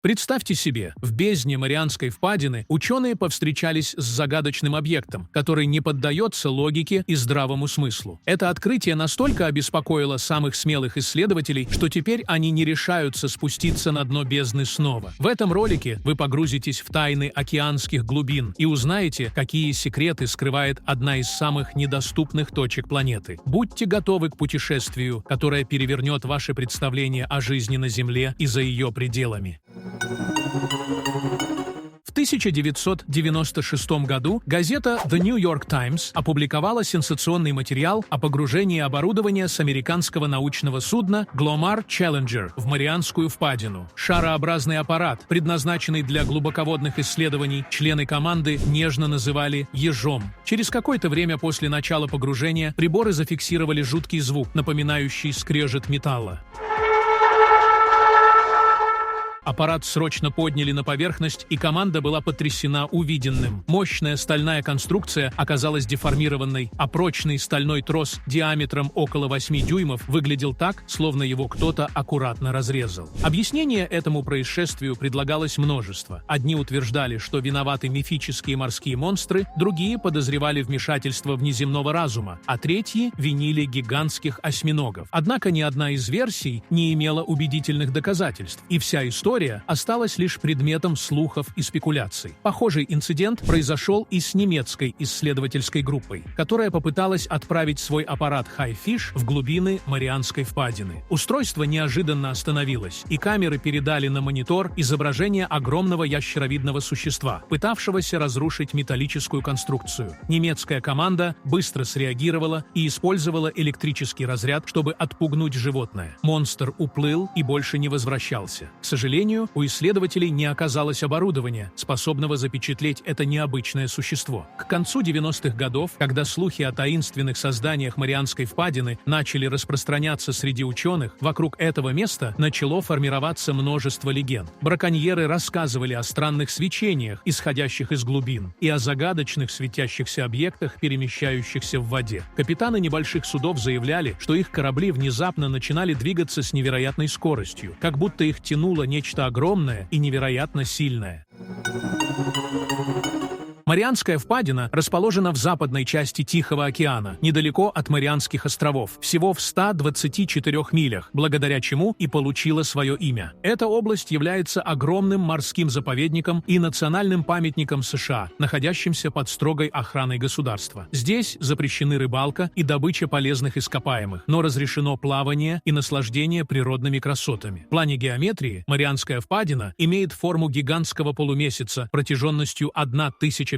Представьте себе, в бездне Марианской впадины ученые повстречались с загадочным объектом, который не поддается логике и здравому смыслу. Это открытие настолько обеспокоило самых смелых исследователей, что теперь они не решаются спуститься на дно бездны снова. В этом ролике вы погрузитесь в тайны океанских глубин и узнаете, какие секреты скрывает одна из самых недоступных точек планеты. Будьте готовы к путешествию, которое перевернет ваше представление о жизни на Земле и за ее пределами. В 1996 году газета The New York Times опубликовала сенсационный материал о погружении оборудования с американского научного судна Glomar Challenger в Марианскую впадину. Шарообразный аппарат, предназначенный для глубоководных исследований, члены команды нежно называли «ежом». Через какое-то время после начала погружения приборы зафиксировали жуткий звук, напоминающий скрежет металла. Аппарат срочно подняли на поверхность, и команда была потрясена увиденным. Мощная стальная конструкция оказалась деформированной, а прочный стальной трос диаметром около 8 дюймов выглядел так, словно его кто-то аккуратно разрезал. Объяснение этому происшествию предлагалось множество. Одни утверждали, что виноваты мифические морские монстры, другие подозревали вмешательство внеземного разума, а третьи винили гигантских осьминогов. Однако ни одна из версий не имела убедительных доказательств, и вся история осталась лишь предметом слухов и спекуляций. Похожий инцидент произошел и с немецкой исследовательской группой, которая попыталась отправить свой аппарат HiFish в глубины Марианской впадины. Устройство неожиданно остановилось, и камеры передали на монитор изображение огромного ящеровидного существа, пытавшегося разрушить металлическую конструкцию. Немецкая команда быстро среагировала и использовала электрический разряд, чтобы отпугнуть животное. Монстр уплыл и больше не возвращался. К сожалению, у исследователей не оказалось оборудования, способного запечатлеть это необычное существо. К концу 90-х годов, когда слухи о таинственных созданиях Марианской впадины начали распространяться среди ученых, вокруг этого места начало формироваться множество легенд. Браконьеры рассказывали о странных свечениях, исходящих из глубин, и о загадочных светящихся объектах, перемещающихся в воде. Капитаны небольших судов заявляли, что их корабли внезапно начинали двигаться с невероятной скоростью, как будто их тянуло нечто огромное и невероятно сильное. Марианская впадина расположена в западной части Тихого океана, недалеко от Марианских островов, всего в 124 милях, благодаря чему и получила свое имя. Эта область является огромным морским заповедником и национальным памятником США, находящимся под строгой охраной государства. Здесь запрещены рыбалка и добыча полезных ископаемых, но разрешено плавание и наслаждение природными красотами. В плане геометрии Марианская впадина имеет форму гигантского полумесяца протяженностью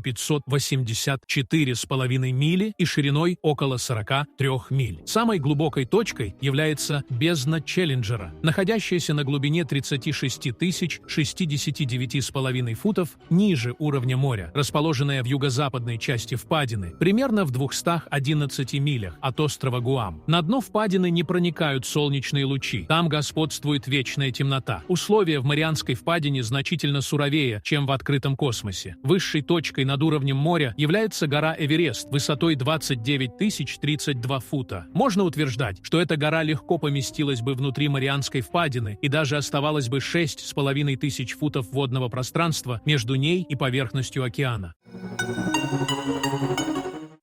1584,5 мили и шириной около 43 миль. Самой глубокой точкой является бездна Челленджера, находящаяся на глубине 36 069,5 футов ниже уровня моря, расположенная в юго-западной части впадины, примерно в 211 милях от острова Гуам. На дно впадины не проникают солнечные лучи, там господствует вечная темнота. Условия в Марианской впадине значительно суровее, чем в открытом космосе. Высшей точкой над уровнем моря является гора Эверест высотой 29 032 фута. Можно утверждать, что эта гора легко поместилась бы внутри Марианской впадины и даже оставалось бы 6500 футов водного пространства между ней и поверхностью океана.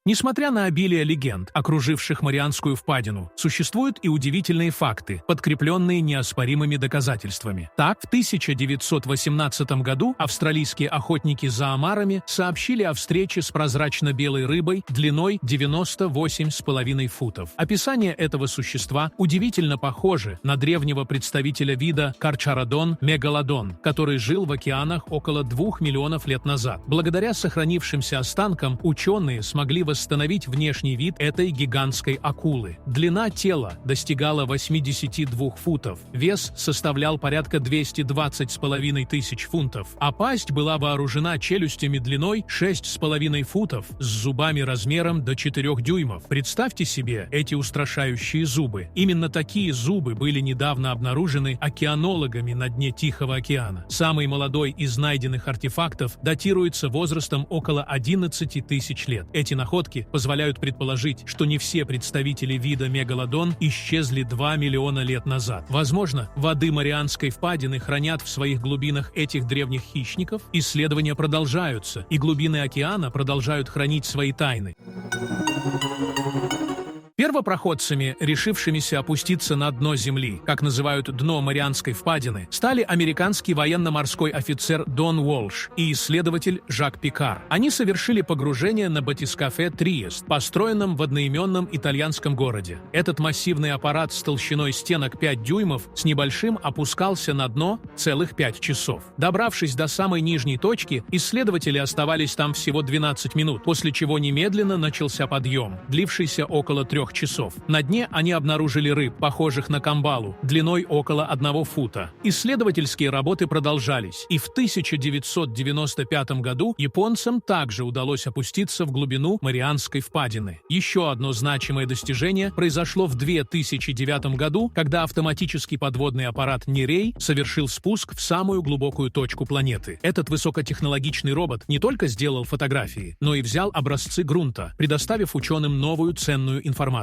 Несмотря на обилие легенд, окруживших Марианскую впадину, существуют и удивительные факты, подкрепленные неоспоримыми доказательствами. Так, в 1918 году австралийские охотники за омарами сообщили о встрече с прозрачно-белой рыбой длиной 98,5 футов. Описание этого существа удивительно похоже на древнего представителя вида Carcharodon megalodon, который жил в океанах около 2 миллионов лет назад. Благодаря сохранившимся останкам ученые смогли восстановить внешний вид этой гигантской акулы. Длина тела достигала 82 футов, вес составлял порядка 220,5 тысяч фунтов, а пасть была вооружена челюстями длиной 6,5 футов с зубами размером до 4 дюймов. Представьте себе эти устрашающие зубы. Именно такие зубы были недавно обнаружены океанологами на дне Тихого океана. Самый молодой из найденных артефактов датируется возрастом около 11 тысяч лет. Эти находки находки позволяют предположить, что не все представители вида мегалодон исчезли 2 миллиона лет назад. Возможно, воды Марианской впадины хранят в своих глубинах этих древних хищников. Исследования продолжаются, и глубины океана продолжают хранить свои тайны. Первопроходцами, решившимися опуститься на дно Земли, как называют дно Марианской впадины, стали американский военно-морской офицер Дон Уолш и исследователь Жак Пикар. Они совершили погружение на батискафе «Триест», построенном в одноименном итальянском городе. Этот массивный аппарат с толщиной стенок 5 дюймов с небольшим опускался на дно целых 5 часов. Добравшись до самой нижней точки, исследователи оставались там всего 12 минут, после чего немедленно начался подъем, длившийся около 3 часов. На дне они обнаружили рыб, похожих на камбалу, длиной около 1 фута. Исследовательские работы продолжались, и в 1995 году японцам также удалось опуститься в глубину Марианской впадины. Еще одно значимое достижение произошло в 2009 году, когда автоматический подводный аппарат Нирей совершил спуск в самую глубокую точку планеты. Этот высокотехнологичный робот не только сделал фотографии, но и взял образцы грунта, предоставив ученым новую ценную информацию.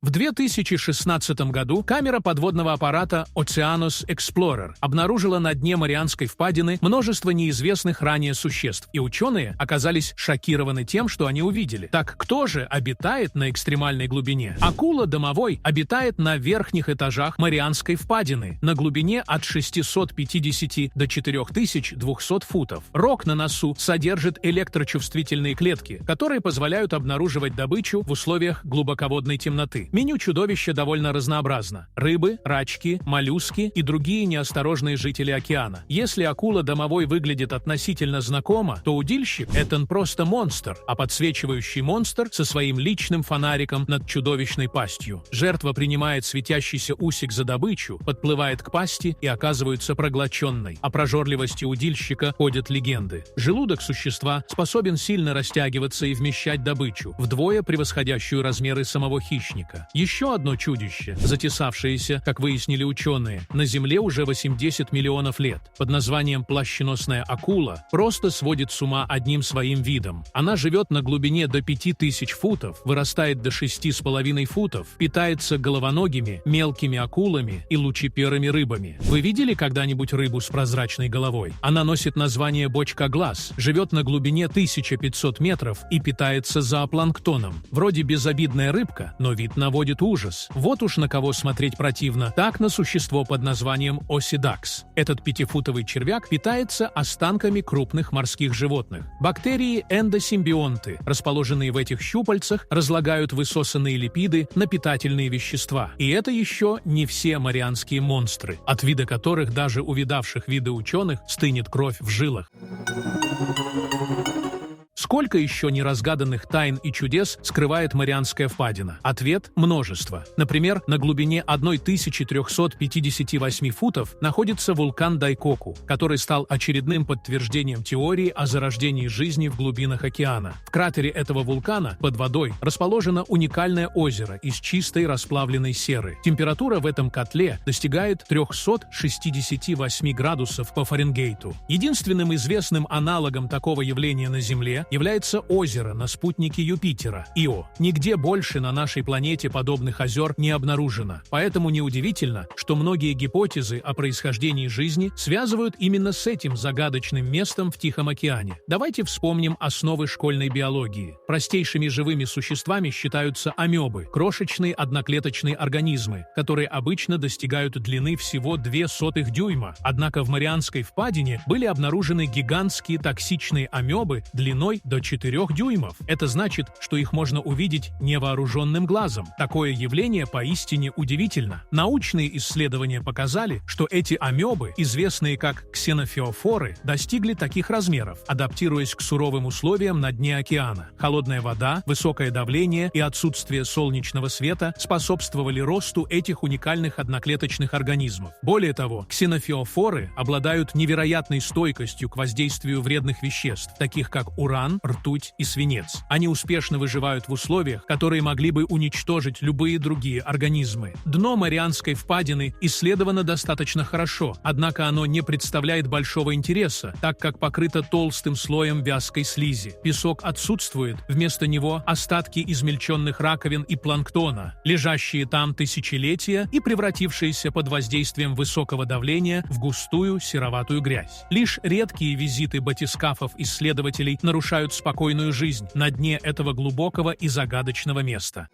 В 2016 году камера подводного аппарата Oceanus Explorer обнаружила на дне Марианской впадины множество неизвестных ранее существ, и ученые оказались шокированы тем, что они увидели. Так кто же обитает на экстремальной глубине? Акула домовой обитает на верхних этажах Марианской впадины, на глубине от 650 до 4200 футов. Рог на носу содержит электрочувствительные клетки, которые позволяют обнаруживать добычу в условиях глубоководной темноты. Меню чудовища довольно разнообразно. Рыбы, рачки, моллюски и другие неосторожные жители океана. Если акула домовой выглядит относительно знакомо, то удильщик — это просто монстр, а подсвечивающий монстр со своим личным фонариком над чудовищной пастью. Жертва принимает светящийся усик за добычу, подплывает к пасти и оказывается проглоченной. О прожорливости удильщика ходят легенды. Желудок существа способен сильно растягиваться и вмещать добычу, вдвое превосходящую размеры самого хищника. Еще одно чудище, затесавшееся, как выяснили ученые, на Земле уже 80 миллионов лет, под названием плащеносная акула, просто сводит с ума одним своим видом. Она живет на глубине до 5000 футов, вырастает до 6,5 футов, питается головоногими, мелкими акулами и лучеперыми рыбами. Вы видели когда-нибудь рыбу с прозрачной головой? Она носит название бочкоглаз, живет на глубине 1500 метров и питается зоопланктоном. Вроде безобидная рыбка, но вид наводит ужас. Вот уж на кого смотреть противно. Так на существо под названием Осидакс. Этот 5-футовый червяк питается останками крупных морских животных. Бактерии-эндосимбионты, расположенные в этих щупальцах, разлагают высосанные липиды на питательные вещества. И это еще не все марианские монстры, от вида которых даже у видавших виды ученых стынет кровь в жилах. Сколько еще неразгаданных тайн и чудес скрывает Марианская впадина? Ответ – множество. Например, на глубине 1358 футов находится вулкан Дайкоку, который стал очередным подтверждением теории о зарождении жизни в глубинах океана. В кратере этого вулкана под водой расположено уникальное озеро из чистой расплавленной серы. Температура в этом котле достигает 368 градусов по Фаренгейту. Единственным известным аналогом такого явления на Земле является озеро на спутнике Юпитера – Ио. Нигде больше на нашей планете подобных озер не обнаружено. Поэтому неудивительно, что многие гипотезы о происхождении жизни связывают именно с этим загадочным местом в Тихом океане. Давайте вспомним основы школьной биологии. Простейшими живыми существами считаются амебы – крошечные одноклеточные организмы, которые обычно достигают длины всего 0,02 дюйма. Однако в Марианской впадине были обнаружены гигантские токсичные амебы длиной до 4 дюймов. Это значит, что их можно увидеть невооруженным глазом. Такое явление поистине удивительно. Научные исследования показали, что эти амебы, известные как ксенофиофоры, достигли таких размеров, адаптируясь к суровым условиям на дне океана. Холодная вода, высокое давление и отсутствие солнечного света способствовали росту этих уникальных одноклеточных организмов. Более того, ксенофиофоры обладают невероятной стойкостью к воздействию вредных веществ, таких как уран, уран, ртуть и свинец. Они успешно выживают в условиях, которые могли бы уничтожить любые другие организмы. Дно Марианской впадины исследовано достаточно хорошо, однако оно не представляет большого интереса, так как покрыто толстым слоем вязкой слизи. Песок отсутствует, вместо него остатки измельченных раковин и планктона, лежащие там тысячелетия и превратившиеся под воздействием высокого давления в густую сероватую грязь. Лишь редкие визиты батискафов-исследователей нарушают спокойную жизнь на дне этого глубокого и загадочного места.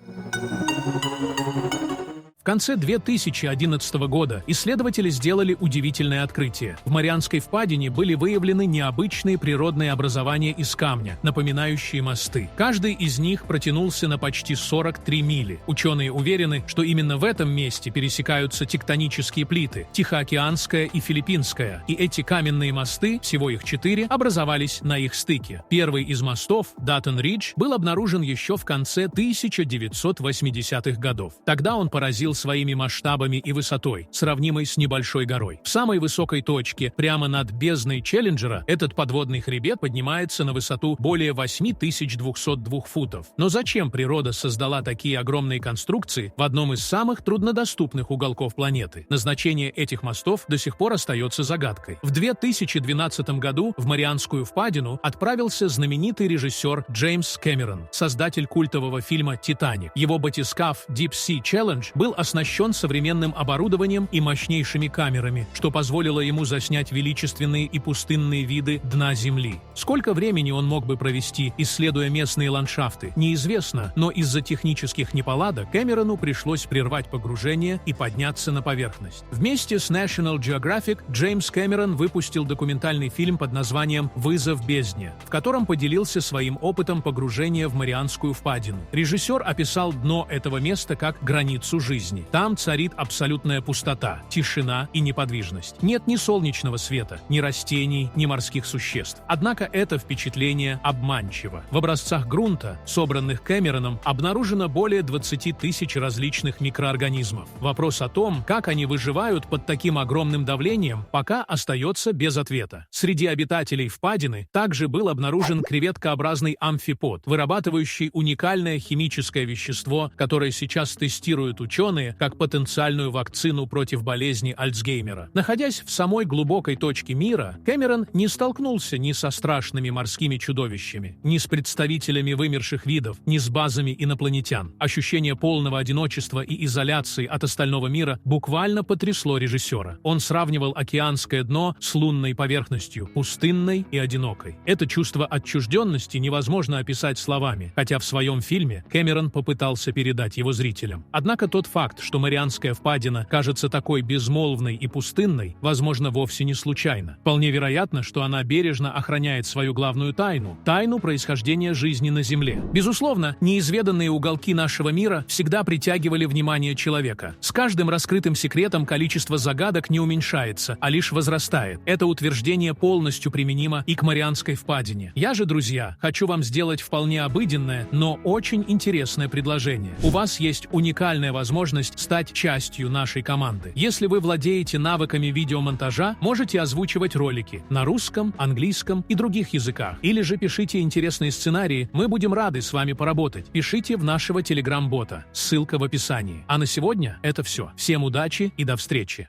В конце 2011 года исследователи сделали удивительное открытие. В Марианской впадине были выявлены необычные природные образования из камня, напоминающие мосты. Каждый из них протянулся на почти 43 мили. Ученые уверены, что именно в этом месте пересекаются тектонические плиты – Тихоокеанская и Филиппинская, и эти каменные мосты, всего их 4, образовались на их стыке. Первый из мостов, Даттон-Ридж, был обнаружен еще в конце 1980-х годов. Тогда он поразил своими масштабами и высотой, сравнимой с небольшой горой. В самой высокой точке, прямо над бездной Челленджера, этот подводный хребет поднимается на высоту более 8202 футов. Но зачем природа создала такие огромные конструкции в одном из самых труднодоступных уголков планеты? Назначение этих мостов до сих пор остается загадкой. В 2012 году в Марианскую впадину отправился знаменитый режиссер Джеймс Кэмерон, создатель культового фильма «Титаник». Его батискаф Deep Sea Challenge был оснащен современным оборудованием и мощнейшими камерами, что позволило ему заснять величественные и пустынные виды дна Земли. Сколько времени он мог бы провести, исследуя местные ландшафты, неизвестно, но из-за технических неполадок Кэмерону пришлось прервать погружение и подняться на поверхность. Вместе с National Geographic Джеймс Кэмерон выпустил документальный фильм под названием «Вызов бездне», в котором поделился своим опытом погружения в Марианскую впадину. Режиссер описал дно этого места как границу жизни. Там царит абсолютная пустота, тишина и неподвижность. Нет ни солнечного света, ни растений, ни морских существ. Однако это впечатление обманчиво. В образцах грунта, собранных Кэмероном, обнаружено более 20 тысяч различных микроорганизмов. Вопрос о том, как они выживают под таким огромным давлением, пока остается без ответа. Среди обитателей впадины также был обнаружен креветкообразный амфипод, вырабатывающий уникальное химическое вещество, которое сейчас тестируют ученые как потенциальную вакцину против болезни Альцгеймера. Находясь в самой глубокой точке мира, Кэмерон не столкнулся ни со страшными морскими чудовищами, ни с представителями вымерших видов, ни с базами инопланетян. Ощущение полного одиночества и изоляции от остального мира буквально потрясло режиссера. Он сравнивал океанское дно с лунной поверхностью, пустынной и одинокой. Это чувство отчужденности невозможно описать словами, хотя в своем фильме Кэмерон попытался передать его зрителям. Однако тот факт, что Марианская впадина кажется такой безмолвной и пустынной, возможно, вовсе не случайно. Вполне вероятно, что она бережно охраняет свою главную тайну – тайну происхождения жизни на Земле. Безусловно, неизведанные уголки нашего мира всегда притягивали внимание человека. С каждым раскрытым секретом количество загадок не уменьшается, а лишь возрастает. Это утверждение полностью применимо и к Марианской впадине. Я же, друзья, хочу вам сделать вполне обыденное, но очень интересное предложение. У вас есть уникальная возможность стать частью нашей команды. Если вы владеете навыками видеомонтажа, можете озвучивать ролики на русском, английском и других языках. Или же пишите интересные сценарии, мы будем рады с вами поработать. Пишите в нашего телеграм-бота, ссылка в описании. А на сегодня это все. Всем удачи и до встречи!